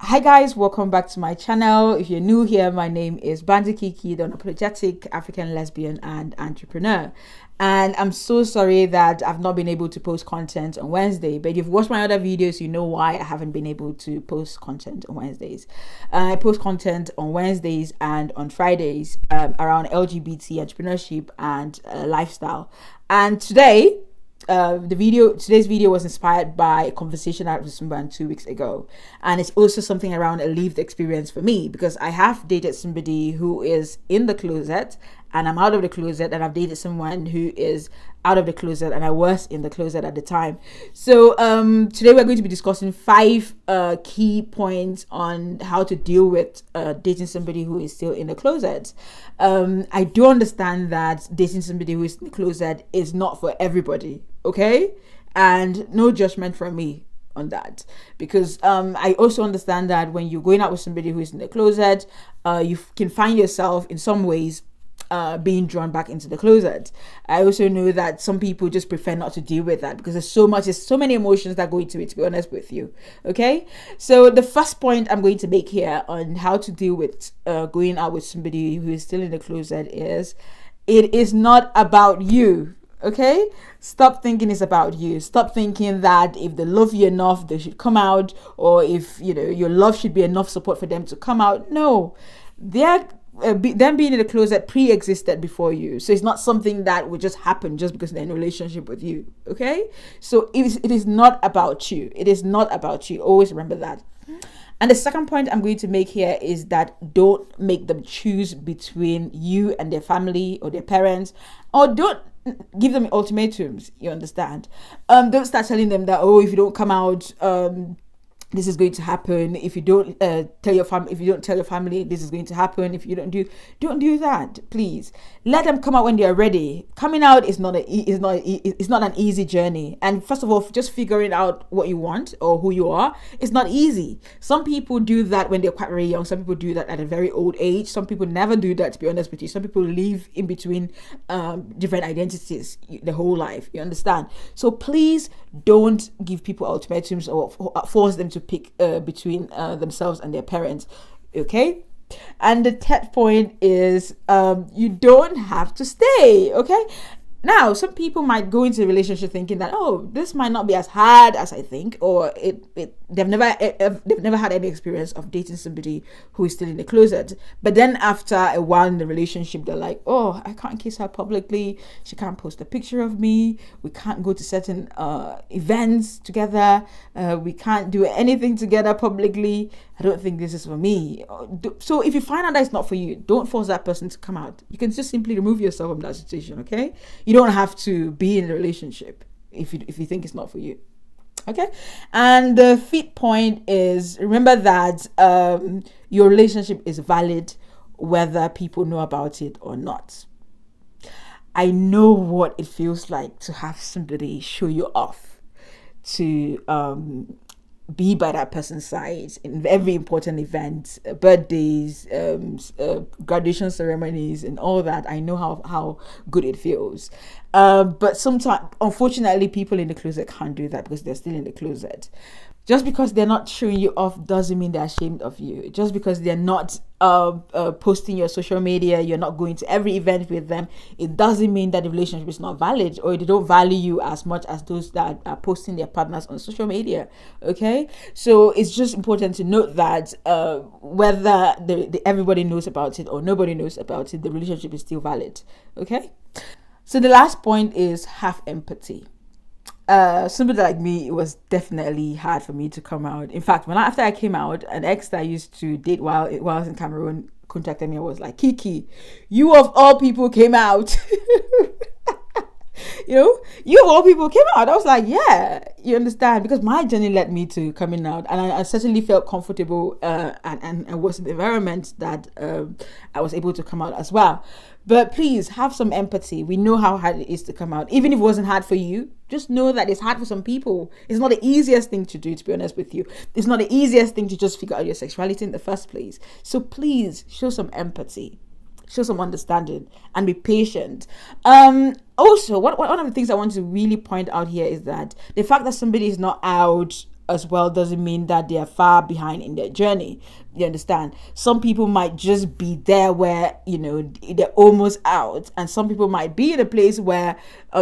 Hi guys, welcome back to my channel. If you're new here, my name is Bandy Kiki, the unapologetic African lesbian and entrepreneur. And I'm so sorry that I've not been able to post content on Wednesday, but if you've watched my other videos, you know why I haven't been able to post content on Wednesdays. I post content on Wednesdays and on Fridays around LGBT entrepreneurship and lifestyle. And today's video was inspired by a conversation I had with someone 2 weeks ago, and it's also something around a lived experience for me, because I have dated somebody who is in the closet and I'm out of the closet, and I've dated someone who is out of the closet and I was in the closet at the time. So today we're going to be discussing 5 key points on how to deal with dating somebody who is still in the closet. I do understand that dating somebody who is in the closet is not for everybody, okay? And no judgment from me on that, because I also understand that when you're going out with somebody who is in the closet, you can find yourself in some ways being drawn back into the closet. I also know that some people just prefer not to deal with that because there's so many emotions that go into it, to be honest with you. Okay, so the first point I'm going to make here on how to deal with going out with somebody who is still in the closet is, it is not about you. Okay, stop thinking it's about you. Stop thinking that if they love you enough they should come out, or if your love should be enough support for them to come out. No, they're them being in the closet pre-existed before you, so it's not something that would just happen just because they're in a relationship with you. Okay, so it is not about you. It is not about you. Always remember that. And the second point I'm going to make here is that don't make them choose between you and their family or their parents, or don't give them ultimatums. You understand? Don't start telling them that, oh, if you don't come out, this is going to happen. If you don't tell your family, this is going to happen. If you don't do that, please. Let them come out when they are ready. Coming out is not an easy journey. And first of all, just figuring out what you want or who you are is not easy. Some people do that when they're quite very young. Some people do that at a very old age. Some people never do that, to be honest with you. Some people live in between different identities their whole life. You understand? So please don't give people ultimatums or force them to pick between themselves and their parents. Okay, and the third point is you don't have to stay. Okay, now some people might go into a relationship thinking that, oh, this might not be as hard as I think, or they've never had any experience of dating somebody who is still in the closet. But then after a while in the relationship, they're like, oh, I can't kiss her publicly, she can't post a picture of me, we can't go to certain events together, we can't do anything together publicly. I don't think this is for me. So if you find out that it's not for you, don't force that person to come out. You can just simply remove yourself from that situation. Okay, you don't have to be in a relationship if you think it's not for you. Okay, and the fifth point is, remember that your relationship is valid whether people know about it or not. I know what it feels like to have somebody show you off, to be by that person's side in every important event, birthdays, graduation ceremonies and all that. I know how good it feels. But sometimes, unfortunately, people in the closet can't do that because they're still in the closet. Just because they're not showing you off doesn't mean they're ashamed of you. Just because they're not posting your social media, you're not going to every event with them, it doesn't mean that the relationship is not valid, or they don't value you as much as those that are posting their partners on social media. Okay, so it's just important to note that whether everybody knows about it or nobody knows about it, the relationship is still valid. Okay, so the last point is have empathy. Somebody like me, it was definitely hard for me to come out. In fact, after I came out, an ex that I used to date while I was in Cameroon contacted me and was like, Kiki, you of all people came out. You of all people came out. I was like, yeah, you understand, because my journey led me to coming out, and I certainly felt comfortable and was in the environment that I was able to come out as well. But please have some empathy. We know how hard it is to come out. Even if it wasn't hard for you, just know that it's hard for some people. It's not the easiest thing to do, to be honest with you. It's not the easiest thing to just figure out your sexuality in the first place. So please show some empathy. Show some understanding and be patient. Also, one of the things I want to really point out here is that the fact that somebody is not out as well doesn't mean that they are far behind in their journey. You understand? Some people might just be there where, you know, they're almost out, and some people might be in a place where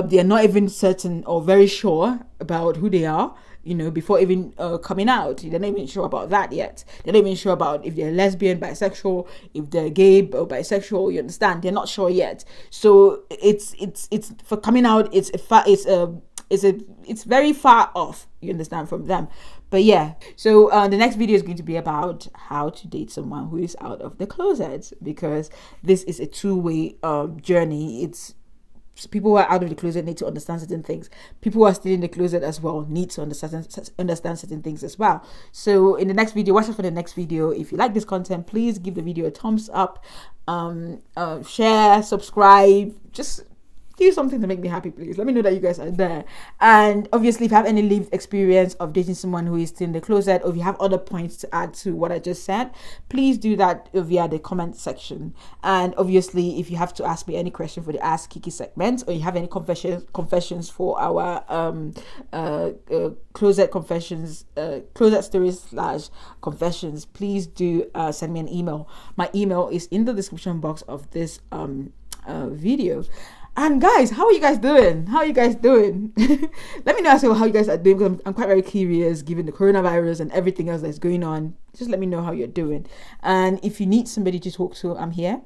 they're not even certain or very sure about who they are, you know, before even coming out. They're not even sure about that yet. They're not even sure about if they're lesbian, bisexual, if they're gay or bisexual. You understand? They're not sure yet. So it's for coming out. It's very far off. You understand, from them. But yeah, so the next video is going to be about how to date someone who is out of the closet, because this is a two-way journey. It's people who are out of the closet need to understand certain things. People who are still in the closet as well need to understand certain things as well. So in the next video, watch out for the next video. If you like this content, please give the video a thumbs up, share, subscribe, just do something to make me happy. Please let me know that you guys are there. And obviously, if you have any lived experience of dating someone who is still in the closet, or if you have other points to add to what I just said, please do that via the comment section. And obviously, if you have to ask me any question for the Ask Kiki segment, or you have any confessions for our closet confessions, closet stories / confessions, please do send me an email. My email is in the description box of this video. And guys, how are you guys doing? Let me know as well how you guys are doing, because I'm quite very curious, given the coronavirus and everything else that's going on. Just let me know how you're doing. And if you need somebody to talk to, I'm here.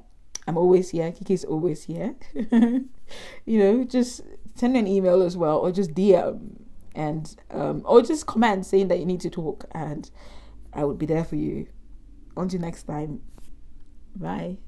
I'm always here. Kiki's always here. You know, just send me an email as well, or just DM, and or just comment saying that you need to talk, and I would be there for you. Until next time, bye.